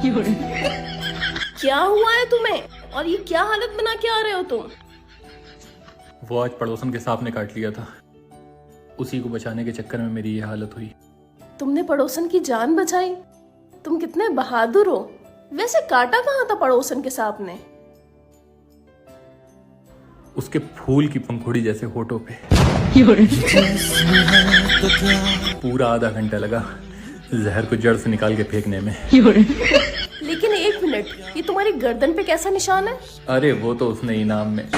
क्या हुआ है तुम्हें और ये क्या हालत बना के आ रहे हो तुम? वो आज पड़ोसन के सांप ने काट लिया था, उसी को बचाने के चक्कर में मेरी ये हालत हुई। तुमने पड़ोसन की जान बचाई? तुम कितने बहादुर हो। वैसे काटा कहाँ था पड़ोसन के सांप ने? उसके फूल की पंखुड़ी जैसे होठों पे। पूरा आधा घंटा लगा जहर को जड़ से निकाल के फेंकने में। लेकिन एक मिनट, ये तुम्हारी गर्दन पे कैसा निशान है? अरे वो तो उसने इनाम में।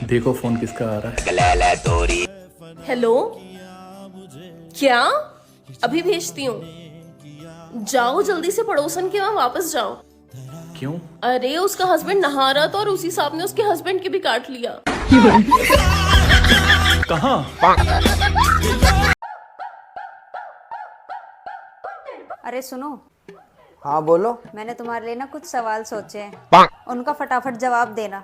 देखो फोन किसका आ रहा है। हेलो, क्या? अभी भेजती हूँ। जाओ जल्दी से पड़ोसन के वहाँ वापस जाओ। क्यों? अरे उसका हस्बैंड नहा रहा था और उसी सांप ने उसके हस्बैंड के भी काट लिया। कहाँ? अरे सुनो। हाँ बोलो। मैंने तुम्हारे लिए ना कुछ सवाल सोचे हैं, उनका फटाफट जवाब देना।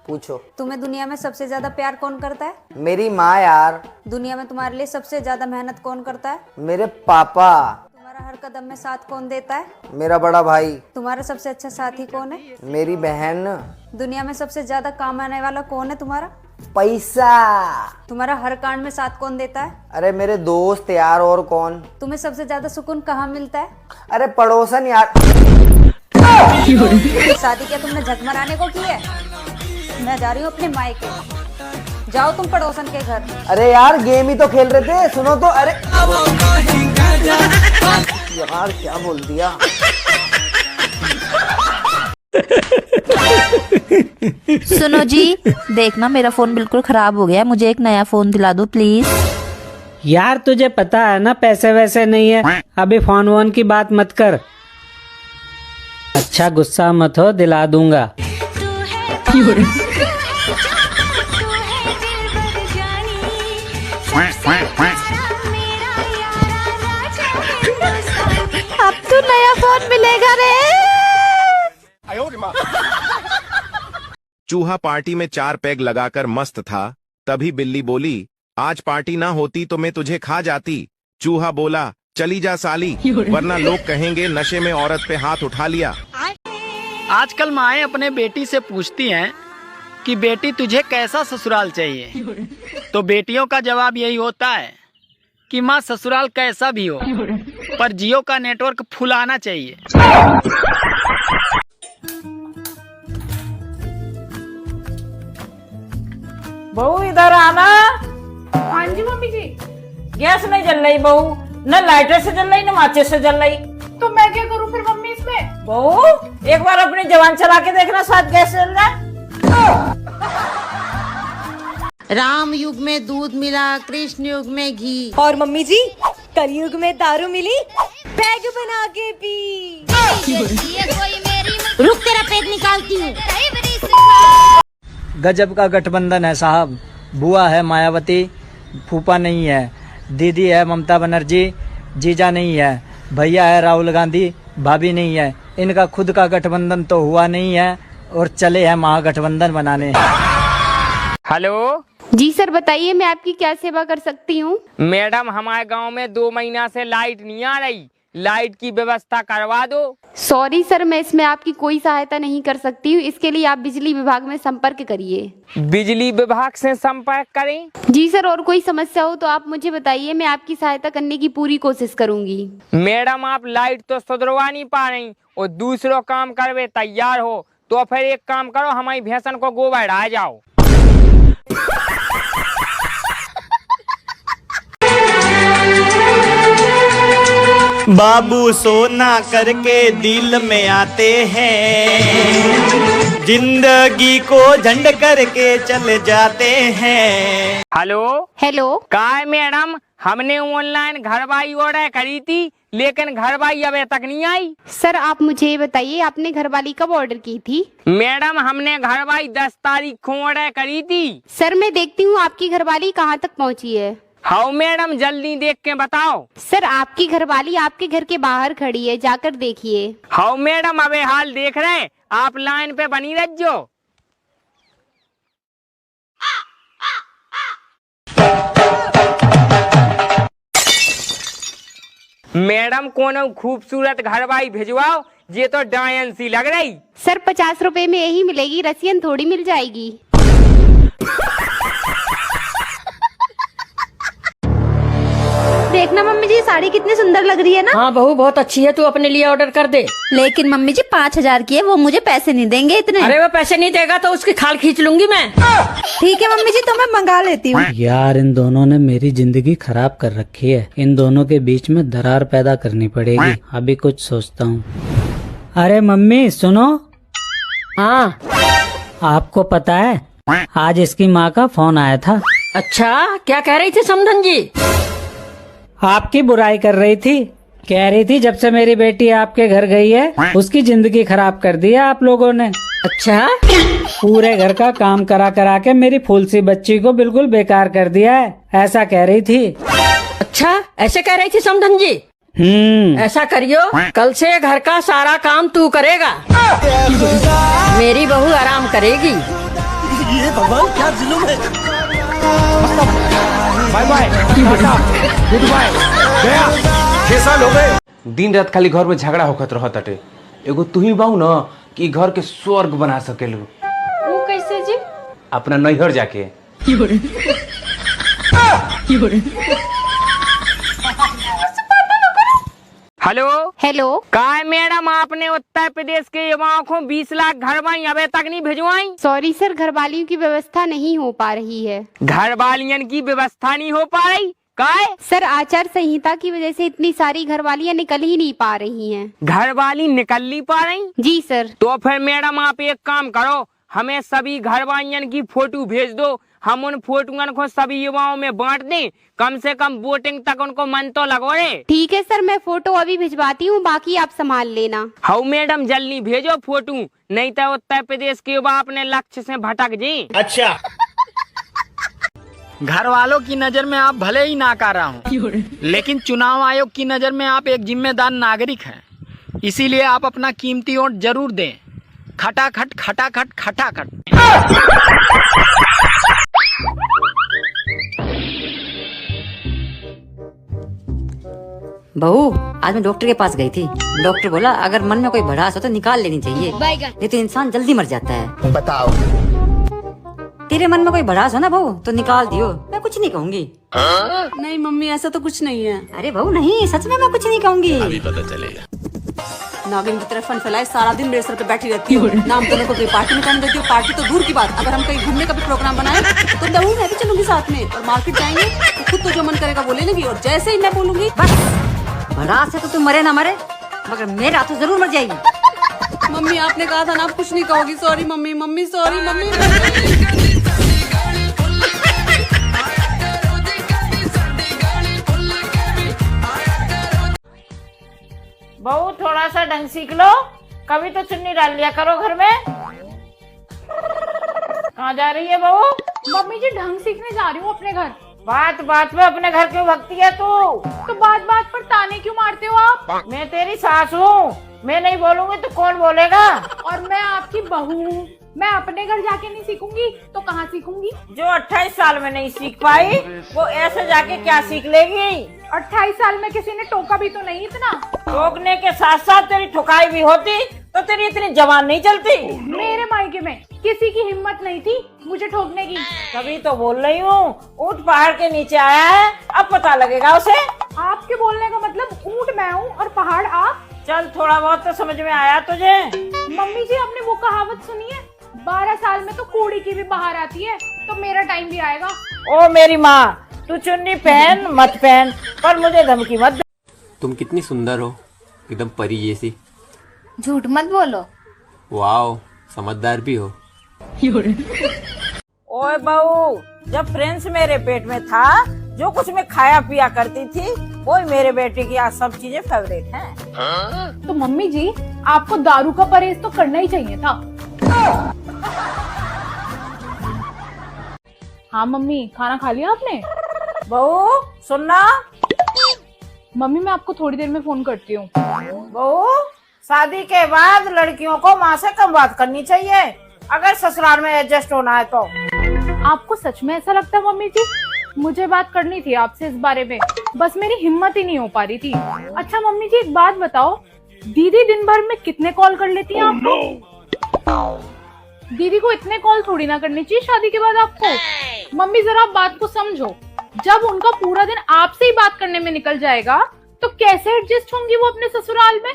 पूछो। तुम्हें दुनिया में सबसे ज्यादा प्यार कौन करता है? मेरी माँ यार। दुनिया में तुम्हारे लिए सबसे ज्यादा मेहनत कौन करता है? मेरे पापा। तुम्हारा हर कदम में साथ कौन देता है? मेरा बड़ा भाई। तुम्हारा सबसे अच्छा साथी कौन है? मेरी बहन। दुनिया में सबसे ज्यादा काम आने वाला कौन है तुम्हारा? पैसा। तुम्हारा हर कांड में साथ कौन देता है? अरे मेरे दोस्त यार, और कौन? तुम्हें सबसे ज्यादा सुकून कहाँ मिलता है? अरे पड़ोसन यार। शादी क्या तुमने झक मराने को की है? मैं जा रही हूँ अपने मायके। जाओ तुम पड़ोसन के घर। अरे यार गेम ही तो खेल रहे थे, सुनो तो। अरे यार क्या बोल दिया। सुनो जी, देखना मेरा फोन बिल्कुल खराब हो गया, मुझे एक नया फोन दिला दो प्लीज। यार तुझे पता है ना पैसे वैसे नहीं है, अभी फोन वोन की बात मत कर। अच्छा गुस्सा मत हो, दिला दूंगा। अब तो नया फोन मिलेगा रे। चूहा पार्टी में 4 पैग लगाकर मस्त था, तभी बिल्ली बोली आज पार्टी ना होती तो मैं तुझे खा जाती। चूहा बोला चली जा साली, वरना लोग कहेंगे नशे में औरत पे हाथ उठा लिया। आजकल माएं अपने बेटी से पूछती हैं कि बेटी तुझे कैसा ससुराल चाहिए, तो बेटियों का जवाब यही होता है कि माँ ससुराल कैसा भी हो, पर जियो का नेटवर्क फुल आना चाहिए। बहू इधर आना। हाँ जी मम्मी जी। गैस नहीं जल रही बहू, न लाइटर से जल रही न माचिस से जल रही। तो मैं क्या करूँ फिर मम्मी इसमें? बहू एक बार अपनी जवान चला के देखना, शायद गैस जल जाए। राम युग में दूध मिला, कृष्ण युग में घी, और मम्मी जी कलयुग में दारू मिली, पैग बना के पी। रुक तेरा पेट निकालती हूँ। गजब का गठबंधन है साहब। बुआ है मायावती, फूफा नहीं है, दीदी है ममता बनर्जी, जीजा नहीं है, भैया है राहुल गांधी, भाभी नहीं है। इनका खुद का गठबंधन तो हुआ नहीं है और चले हैं महागठबंधन बनाने। हेलो जी सर, बताइए मैं आपकी क्या सेवा कर सकती हूँ? मैडम, हमारे गांव में 2 महीना से लाइट नहीं आ रही, लाइट की व्यवस्था करवा दो। सॉरी सर, मैं इसमें आपकी कोई सहायता नहीं कर सकती हूँ, इसके लिए आप बिजली विभाग में संपर्क करिए। बिजली विभाग से संपर्क करें? जी सर, और कोई समस्या हो तो आप मुझे बताइए, मैं आपकी सहायता करने की पूरी कोशिश करूंगी। मैडम, आप लाइट तो सुधरवा नहीं पा रही और दूसरों काम करवे तैयार हो, तो फिर एक काम करो, हमारी भैंसन को गोबर आ जाओ। बाबू सोना करके दिल में आते हैं, जिंदगी को झंड करके चले जाते हैं। हेलो हेलो, काय मैडम, हमने ऑनलाइन घरवाई ऑर्डर करी थी, लेकिन घरवाई अभी तक नहीं आई। सर आप मुझे ये बताइए, आपने घरवाली कब ऑर्डर की थी? मैडम, हमने घरवाई 10 तारीख को ऑर्डर करी थी। सर मैं देखती हूँ आपकी घरवाली कहाँ तक पहुँची है। हाँ मैडम, जल्दी देख के बताओ। सर आपकी घरवाली आपके घर के बाहर खड़ी है, जाकर देखिए। हाँ मैडम, अबे हाल देख रहे हैं, आप लाइन पे बनी रहो। मैडम कोनो खूबसूरत घरवाई भिजवाओ, ये तो डायन सी लग रही। सर 50 रुपए में यही मिलेगी, रसियन थोड़ी मिल जाएगी। देखना मम्मी जी साड़ी कितनी सुंदर लग रही है ना। हाँ बहू बहुत अच्छी है, तू अपने लिए ऑर्डर कर दे। लेकिन मम्मी जी 5000 की है, वो मुझे पैसे नहीं देंगे इतने। अरे वो पैसे नहीं देगा तो उसकी खाल खींच लूंगी मैं। ठीक है मम्मी जी, तो मैं मंगा लेती हूँ। यार इन दोनों ने मेरी जिंदगी खराब कर रखी है, इन दोनों के बीच में दरार पैदा करनी पड़ेगी। अभी कुछ सोचता हूँ। अरे मम्मी सुनो। हाँ आपको पता है आज इसकी माँ का फोन आया था। अच्छा, क्या कह रही थी समधन जी? आपकी बुराई कर रही थी, कह रही थी जब से मेरी बेटी आपके घर गई है उसकी जिंदगी खराब कर दी है आप लोगों ने। अच्छा, पूरे घर का काम करा करा के मेरी फूल सी बच्ची को बिल्कुल बेकार कर दिया है, ऐसा कह रही थी। अच्छा ऐसे कह रही थी समधन जी? ऐसा करियो, कल से घर का सारा काम तू करेगा, मेरी बहू आराम करेगी। ये भगवान क्या जुल्म है। बाय बाय, गुड बाय, गया 6 साल हो गए। दिन रात खाली घर में झगड़ा होखत रहत अटे। एगो तू ही बाऊ न कि घर के स्वर्ग बना सकेलू। वो कैसे जी? अपना नैहर जाके। हेलो हेलो, काय मैडम आपने उत्तर प्रदेश के युवाओं को 20 लाख घरवाई अभी तक नहीं भिजवाई? सॉरी सर, घरवालियों की व्यवस्था नहीं हो पा रही है। घरवालियन की व्यवस्था नहीं हो पा रही? काय? सर आचार संहिता की वजह से इतनी सारी घरवालियाँ निकल ही नहीं पा रही हैं। घरवाली निकल नहीं पा रही? जी सर। तो फिर मैडम आप एक काम करो, हमें सभी घरवालियन की फोटो भेज दो, हम उन फोटोन को सभी युवाओं में बांट दें, कम से कम वोटिंग तक उनको मन तो लगो रे। ठीक है सर, मैं फोटो अभी भिजवाती हूँ, बाकी आप संभाल लेना। हाँ मैडम जल्दी भेजो फोटो, नहीं तो उत्तर प्रदेश के युवा अपने लक्ष्य से भटक जाएं। अच्छा, घर वालों की नजर में आप भले ही नाकारा हों, लेकिन चुनाव आयोग की नजर में आप एक जिम्मेदार नागरिक हैं, इसीलिए आप अपना कीमती वोट जरूर दें। खटाखट खटाखट खटाखट। बहू आज मैं डॉक्टर के पास गई थी, डॉक्टर बोला अगर मन में कोई भड़ास हो तो निकाल लेनी चाहिए, नहीं तो इंसान जल्दी मर जाता है। बताओ। तेरे मन में कोई भड़ास हो ना बहू तो निकाल दियो, मैं कुछ नहीं कहूँगी। नहीं मम्मी ऐसा तो कुछ नहीं है। अरे बहू नहीं, सच में मैं कुछ नहीं कहूँगी। अभी पता चलेगा। नागिन की तरह फन फैलाए सारा दिन मेरे सर पे बैठी रहती हो, नाम तो को कोई पार्टी में करने देती हो। पार्टी तो दूर की बात, अगर हम कहीं घूमने का भी प्रोग्राम बनाए तो बहू मैं भी चलूंगी साथ में, और मार्केट जाएंगे तो खुद तो जो मन करेगा बोले लगी, और जैसे ही मैं बोलूंगी बस भड़ास से तो तू मरे ना मरे, मगर मेरा तो जरूर मर जाएगी। मम्मी आपने कहा था ना आप कुछ नहीं कहोगी। Sorry mummy, mummy sorry mummy. बहू थोड़ा सा ढंग सीख लो, कभी तो चुन्नी डाल लिया करो घर में। कहाँ जा रही है बहू? मम्मी जी ढंग सीखने जा रही हूँ अपने घर। बात बात पे अपने घर क्यों भगती है तू? तो बात बात पर ताने क्यों मारते हो आप? मैं तेरी सास हूँ, मैं नहीं बोलूंगी तो कौन बोलेगा? और मैं आपकी बहू हूँ, मैं अपने घर जाके नहीं सीखूंगी तो कहाँ सीखूंगी? जो 28 साल में नहीं सीख पाई वो ऐसे जाके क्या सीख लेगी? 28 साल में किसी ने टोका भी तो नहीं इतना। टोकने के साथ साथ तेरी ठुकाई भी होती तो तेरी इतनी जवान नहीं चलती। मेरे मायके में किसी की हिम्मत नहीं थी मुझे ठोकने की। तभी तो बोल रही हूँ, ऊंट पहाड़ के नीचे आया है, अब पता लगेगा उसे। आपके बोलने का मतलब ऊंट मैं हूँ और पहाड़ आप? चल थोड़ा बहुत तो समझ में आया तुझे। मम्मी जी आपने वो कहावत सुनी है, 12 साल में तो कूड़ी की भी बाहर आती है, तो मेरा टाइम भी आएगा। ओ मेरी माँ, तू चुन्नी पहन मत पहन, पर मुझे धमकी मत दे। तुम कितनी सुंदर हो, एकदम परी जैसी। झूठ मत बोलो। वाओ, समझदार भी हो। ओए बहू, जब प्रिंस मेरे पेट में था, जो कुछ मैं खाया पिया करती थी, वही मेरे बेटे की आज सब चीजें फेवरेट हैं। तो मम्मी जी आपको दारू का परहेज तो करना ही चाहिए था। हाँ मम्मी, खाना खा लिया आपने? बहू सुनना। मम्मी मैं आपको थोड़ी देर में फोन करती हूँ। बहू, शादी के बाद लड़कियों को माँ से कम बात करनी चाहिए, अगर ससुराल में एडजस्ट होना है तो। आपको सच में ऐसा लगता है मम्मी जी? मुझे बात करनी थी आपसे इस बारे में, बस मेरी हिम्मत ही नहीं हो पा रही थी। अच्छा मम्मी जी एक बात बताओ, दीदी दिन भर में कितने कॉल कर लेती हैं आपको? दीदी को इतने कॉल थोड़ी ना करनी चाहिए शादी के बाद आपको। मम्मी जरा आप बात को समझो, जब उनका पूरा दिन आपसे ही बात करने में निकल जाएगा तो कैसे एडजस्ट होंगी वो अपने ससुराल में?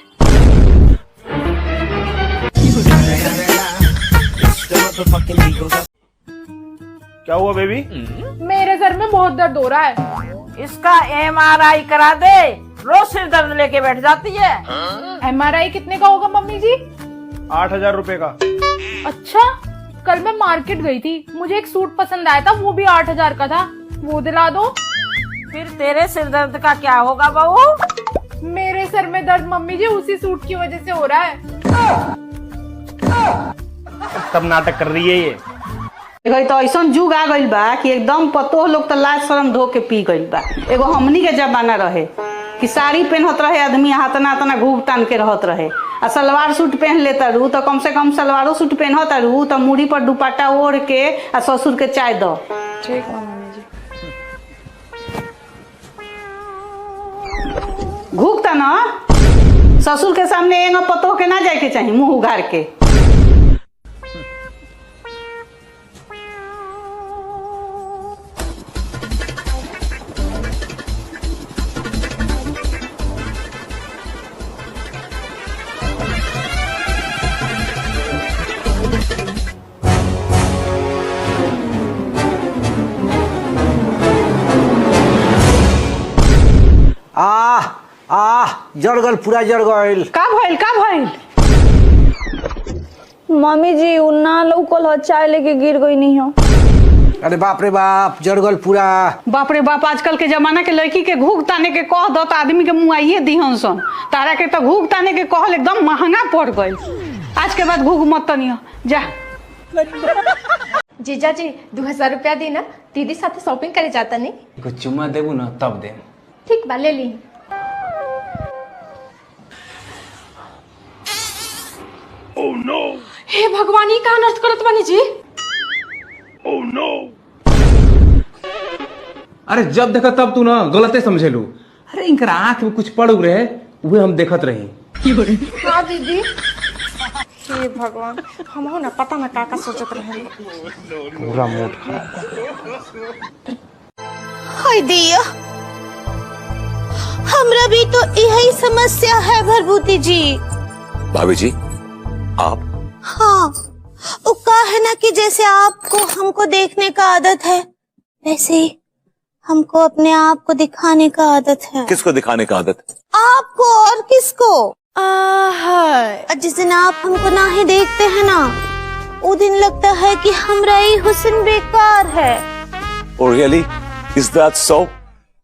क्या हुआ बेबी? मेरे सर में बहुत दर्द हो रहा है। इसका MRI करा दे, रोज सिर दर्द लेके बैठ जाती है। MRI कितने का होगा मम्मी जी? 8,000 रुपए का। अच्छा, कल मैं मार्केट गई थी, मुझे एक सूट पसंद आया था, वो भी 8,000 का था, वो दिला दो। फिर तेरे सिर दर्द का क्या होगा बहू? मेरे सर में दर्द मम्मी जी उसी सूट की वजह से हो रहा है। तब नाटक कर रही है ये। एगो तो ऐसा जुग आ गइल बा कि एकदम पतो लोग तो लाज शर्म धो के पी गइल बा। एगो हमनी के जमाना रहे कि साड़ी पहनत रहे आदमी, हाथना तना घूब तान के रहत रहे, आ सलवार सूट पहन लेता रू तो कम से कम सलवारो सूट पहनता रू तो मुड़ी पर दुपट्टा ओढ़ के आ ससुर के चाय दो। ठीक मम्मी जी। घूकता ना ससुर के सामने एंगा पतो के ना जाए के चाहिए, मुंह उघार के। जड़ गल, पूरा जड़ गल। का भइल? मम्मी जी उन्ना लौकल हो, चाय लेके गिर गई नहीं हो। अरे बाप रे बाप, जड़ गल पूरा। बाप रे बाप, आजकल के जमाना के लड़की के घूक ताने के कह दो तो आदमी के मुँह आइए दिहन सन। तारा के तो घूक ताने के कहल एकदम महंगा पड़ गई। आज के बाद घूक मत तनियो जा। जीजा जी 2000 रुपया दी ना, दीदी साथ शॉपिंग करे जाता नहीं। चुम्मा देबू ना तब दे। ठीक बा, ले ली। Oh no! हे भगवान, ये कहाँ नर्स करत बानी जी? Oh no! अरे जब देखा तब तू ना गलते समझे लू। अरे इनकर आंख में कुछ पड़ रहे वो हम देखत रही। हाँ दीदी। हे भगवान, हम हो ना पता ना का सोचत रहे। पूरा मूड खराब। हाय दिया, हमरा भी तो यही समस्या है भरभूति जी। भाभी जी आप? हाँ, वो कहा है ना कि जैसे आपको हमको देखने का आदत है, वैसे ही हमको अपने आप को दिखाने का आदत है। किसको दिखाने का आदत? आपको और किसको? जिस दिन आप हमको ना ही देखते हैं ना, वो दिन लगता है कि हमरा ही हुस्न बेकार है। Oh really? Is that so?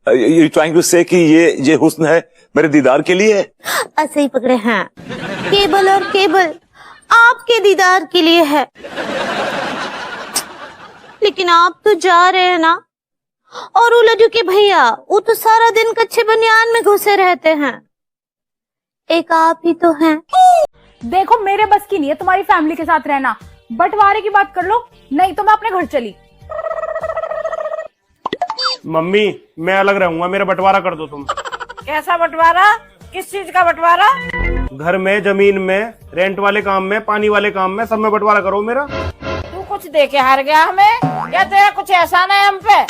You trying to say कि ये हुस्न है मेरे दीदार के लिए? ऐसे ही पकड़े हैं। केबल और केबल आपके दीदार के लिए है, लेकिन आप तो जा रहे हैं ना। और वो लड्डू के भैया, वो तो सारा दिन कच्चे बनियान में घुसे रहते हैं। एक आप ही तो हैं। देखो मेरे बस की नहीं है तुम्हारी फैमिली के साथ रहना, बंटवारे की बात कर लो, नहीं तो मैं अपने घर चली। मम्मी मैं अलग रहूंगा, मेरा बंटवारा कर दो तुम। कैसा बंटवारा? किस चीज का बंटवारा? घर में, जमीन में, रेंट वाले काम में, पानी वाले काम में, सब में बंटवारा करो मेरा। तू कुछ दे के हार गया हमें, क्या तेरा कुछ एहसान है हम पे?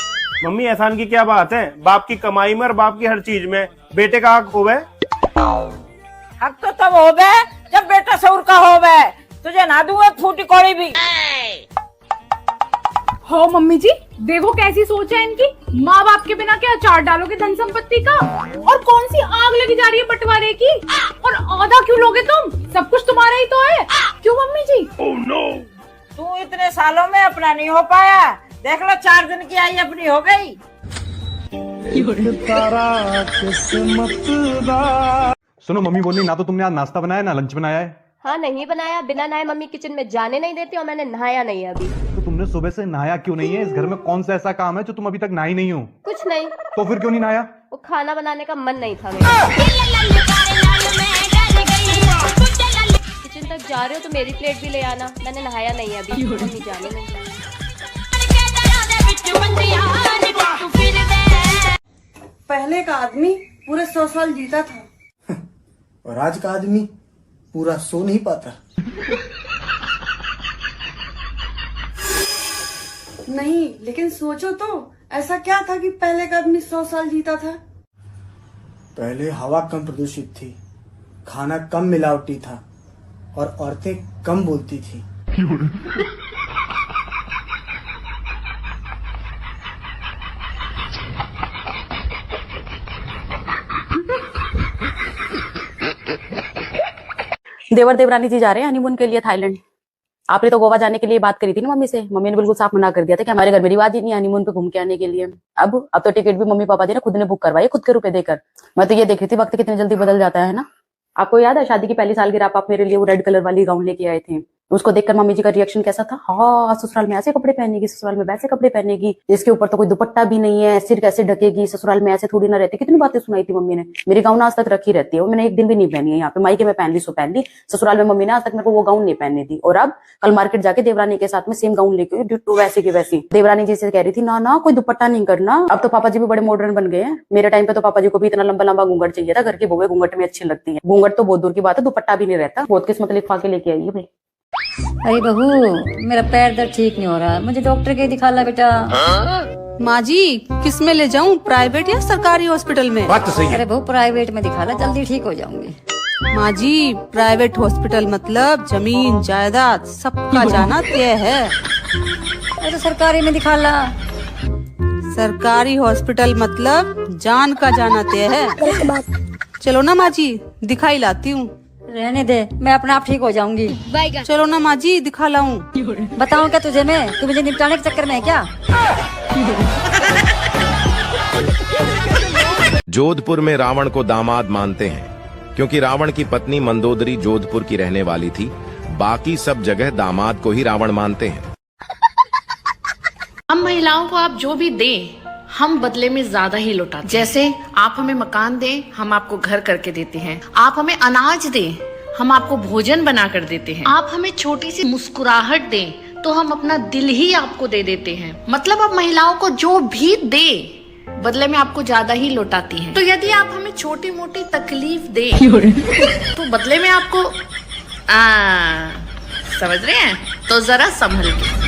मम्मी एहसान की क्या बात है, बाप की कमाई में और बाप की हर चीज में बेटे का हक होवे। हक तो तब होवे जब बेटा सौर का होवे। तुझे ना दूं एक फूटी कौड़ी भी। हो मम्मी जी, देखो कैसी सोच है इनकी। माँ बाप के बिना क्या अचार डालोगे धन संपत्ति का? और कौन सी आग लगी जा रही है बंटवारे की? और आधा क्यों लोगे तुम? सब कुछ तुम्हारा ही तो है। क्यों मम्मी जी? Oh no! तू इतने सालों में अपना नहीं हो पाया, देख लो 4 दिन की आई अपनी हो गई। सुनो, मम्मी बोली ना तो तुमने आज नाश्ता बनाया ना लंच बनाया है। हाँ नहीं बनाया, बिना नहाए मम्मी किचन में जाने नहीं देती और मैंने नहाया नहीं है अभी। तो तुमने सुबह से नहाया क्यों नहीं है? इस घर में कौन सा ऐसा काम है जो तुम अभी तक नहाई नहीं हो? कुछ नहीं। तो फिर क्यों नहीं नहाया? वो खाना बनाने का मन नहीं था मेरा। किचन तक जा रहे हो तो मेरी प्लेट भी ले आना। मैंने नहाया नहीं है अभी, मम्मी जाने नहीं। पहले का आदमी पूरे 100 साल जीता था और आज का आदमी पूरा सो नहीं पाता। नहीं, लेकिन सोचो तो ऐसा क्या था कि पहले का आदमी 100 साल जीता था? पहले हवा कम प्रदूषित थी, खाना कम मिलावटी था और औरतें कम बोलती थी। देवर देवरानी जी जा रहे हैं हनीमून के लिए थाईलैंड। आपने तो गोवा जाने के लिए बात करी थी ना मम्मी से। मम्मी ने बिल्कुल साफ मना कर दिया था कि हमारे घर में रिवाज ही नहीं है हनीमून पे घूम के आने के लिए। अब तो टिकट भी मम्मी पापा जी ने खुद ने बुक करवाई, खुद के रुपए देकर। मैं तो ये देख रही थी वक्त कितनी जल्दी बदल जाता है ना। आपको याद है शादी की पहली सालगिरह आप मेरे लिए वो रेड कलर वाली गाउन लेके आए थे, उसको देखकर मम्मी जी का रिएक्शन कैसा था? हाँ, ससुराल में ऐसे कपड़े पहनेगी, ससुराल में वैसे कपड़े पहनेगी, इसके ऊपर तो कोई दुपट्टा भी नहीं है, सिर कैसे ढकेगी, ससुराल में ऐसे थोड़ी ना रहती। कितनी बातें सुनाई थी मम्मी ने। मेरी गाउन आज तक रखी रहती है, वो मैंने एक दिन भी नहीं पहनी है। यहाँ पे मायके में पहन ली सो पहन ली, ससुराल में मम्मी ने आज तक मेरे को वो गाउन नहीं पहननी थी। और अब कल मार्केट जाके देवरानी के साथ में सेम गाउन लेके डिट्टो वैसे की वैसी। देवरानी जी से कह रही थी ना ना कोई दुपट्टा नहीं करना। अब तो पापा जी भी बड़े मॉडर्न बन गए हैं। मेरे टाइम पे तो पापा जी को भी इतना लंबा लंबा घूंघट चाहिए था। घर की बहुएं घूंघट में अच्छी लगती है। घूंघट तो बहुत दूर की बात है, दुपट्टा भी नहीं रहता। बहुत किस्मत लिखवा के लेके आई है भाई। अरे बहू, मेरा पैर दर्द ठीक नहीं हो रहा, मुझे डॉक्टर के दिखा ला बेटा। माँ जी, किस में ले जाऊँ, प्राइवेट या सरकारी हॉस्पिटल में? बात तो सही है। अरे बहू, प्राइवेट में दिखा ला, जल्दी ठीक हो जाऊंगी। माँ जी, प्राइवेट हॉस्पिटल मतलब जमीन जायदाद सबका जाना तय है। अरे तो सरकारी में दिखा ला। सरकारी हॉस्पिटल मतलब जान का जाना तय है। चलो ना माँ जी, दिखाई लाती हूँ। रहने दे, मैं अपने आप ठीक हो जाऊंगी। चलो ना माँ जी, दिखा लाऊं। बताऊं क्या तुझे मैं? तू मुझे निपटाने के चक्कर में है क्या? जोधपुर में रावण को दामाद मानते हैं क्योंकि रावण की पत्नी मंदोदरी जोधपुर की रहने वाली थी। बाकी सब जगह दामाद को ही रावण मानते हैं। हम महिलाओं को आप जो भी दें, हम बदले में ज्यादा ही लौटाते। जैसे आप हमें मकान दें, हम आपको घर करके देते हैं। आप हमें अनाज दें, हम आपको भोजन बना कर देते हैं। आप हमें छोटी सी मुस्कुराहट दें, तो हम अपना दिल ही आपको दे देते हैं। मतलब आप महिलाओं को जो भी दे, बदले में आपको ज्यादा ही लौटाती हैं। तो यदि आप हमें छोटी मोटी तकलीफ दें, तो बदले में आपको समझ रहे हैं? तो जरा संभल के।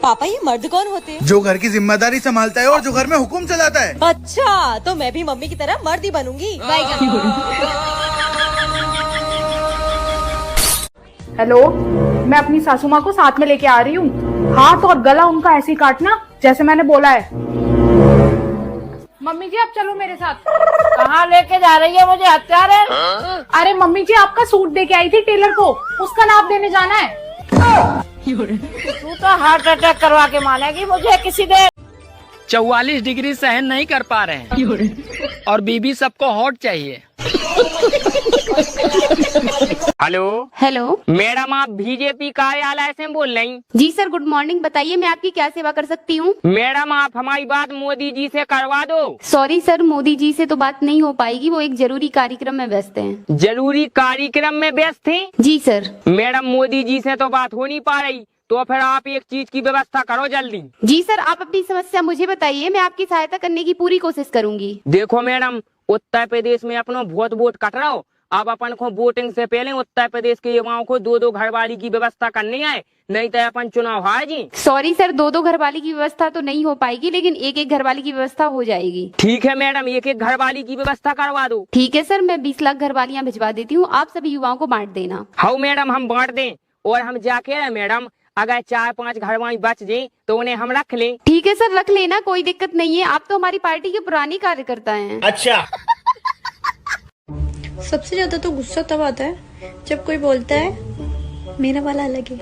पापा, ये मर्द कौन होते हैं? जो घर की जिम्मेदारी संभालता है और जो घर में हुक्म चलाता है। अच्छा, तो मैं भी मम्मी की तरह मर्द ही बनूंगी। हेलो, मैं अपनी सासू माँ को साथ में लेके आ रही हूँ। हाथ और गला उनका ऐसे ही काटना जैसे मैंने बोला है। मम्मी जी, आप चलो मेरे साथ। कहाँ लेके जा रही है मुझे, हत्यार है? अरे मम्मी जी, आपका सूट दे के आई थी टेलर को, उसका नाप देने जाना है। तू तो हार्ट अटैक करवा के मानेगी मुझे किसी दे। 44 डिग्री सहन नहीं कर पा रहे हैं और बीबी सबको हॉट चाहिए। हेलो हेलो मैडम, आप बीजेपी कार्यालय से बोल रही? जी सर, गुड मॉर्निंग। बताइए मैं आपकी क्या सेवा कर सकती हूँ? मैडम, आप हमारी बात मोदी जी से करवा दो। सॉरी सर, मोदी जी से तो बात नहीं हो पाएगी, वो एक जरूरी कार्यक्रम में व्यस्त हैं। जरूरी कार्यक्रम में व्यस्त थे? जी सर। मैडम, मोदी जी से तो बात हो नहीं पा रही, तो फिर आप एक चीज की व्यवस्था करो जल्दी। जी सर, आप अपनी समस्या मुझे बताइए, मैं आपकी सहायता करने की पूरी कोशिश करूंगी। देखो मैडम, उत्तर प्रदेश में अपना वोट कट रहा हो। अब अपन को वोटिंग से पहले उत्तर प्रदेश के युवाओं को 2-2 घरवाली की व्यवस्था करनी है, नहीं तो अपन चुनाव हार जी। सॉरी सर, 2-2 घरवाली की व्यवस्था तो नहीं हो पाएगी, लेकिन 1-1 घरवाली की व्यवस्था हो जाएगी। ठीक है मैडम, 1-1 घरवाली की व्यवस्था करवा दो। ठीक है सर, मैं 20 लाख घरवालियाँ भिजवा देती हूँ, आप सभी युवाओं को बांट देना। हाँ मैडम, हम बांट दें। और हम जाके मैडम, अगर 4-5 घरवाली बच जाए तो उन्हें हम रख लें। ठीक है सर, रख लेना, कोई दिक्कत नहीं है। आप तो हमारी पार्टी के पुरानी कार्यकर्ता हैं। अच्छा। सबसे ज्यादा तो गुस्सा तब आता है जब कोई बोलता है मेरा वाला अलग है,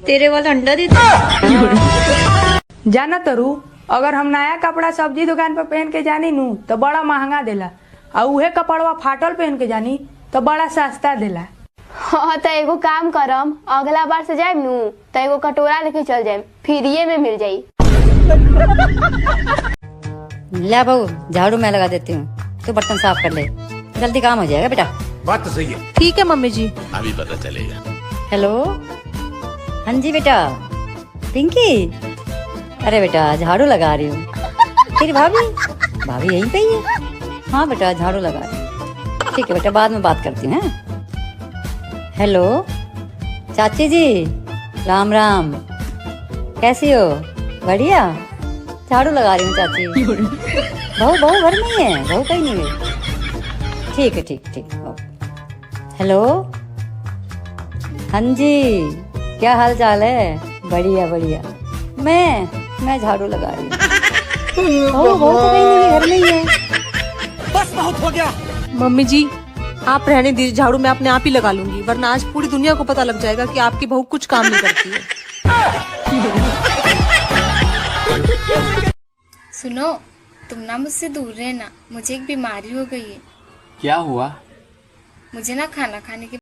तेरे वाला अंडा देता है। जाना तरु, अगर हम नया कपड़ा सब्जी दुकान पर पहन के जानी नू तो बड़ा महंगा देला, और उहे कपड़वा फाटल पहन के जानी तो बड़ा सस्ता देला। हाँ, तो एगो काम करम, अगला बार से जाए नू तो एगो कटोरा लेके चल जाए, फिर ये में मिल जाई। ले बहू, झाड़ू मैं लगा देती हूँ, तो बर्तन साफ कर ले, जल्दी काम हो जाएगा बेटा। बात तो सही है। ठीक है मम्मी जी। अभी पता चलेगा। हेलो, हाँ जी बेटा, पिंकी। अरे बेटा, झाड़ू लगा रही हूँ। तेरी भाभी भाभी यहीं पे ही है? हाँ बेटा झाड़ू लगा रही। ठीक है बेटा, बाद में बात करती हूँ। हेलो चाची जी, राम राम, कैसी हो? बढ़िया, झाड़ू लगा रही हूँ चाची। बहू बहू घर में ही है, बहू कहीं नहीं गई। ठीक है ठीक ठीक। हेलो हाँ जी, क्या हाल चाल है? बढ़िया बढ़िया। मैं झाड़ू लगा रही हूँ। बहू बहू तो कहीं नहीं गई, घर में ही है। बस बहुत हो गया। मम्मी जी आप रहने दीजिए, झाड़ू मैं अपने आप ही लगा लूंगी, वरना आज पूरी दुनिया को पता लग जाएगा कि आपकी बहू कुछ काम नहीं करती है। सुनो, तुम ना मुझसे दूर रहना, मुझे एक बीमारी हो गई है। क्या हुआ? मुझे ना खाना खाने के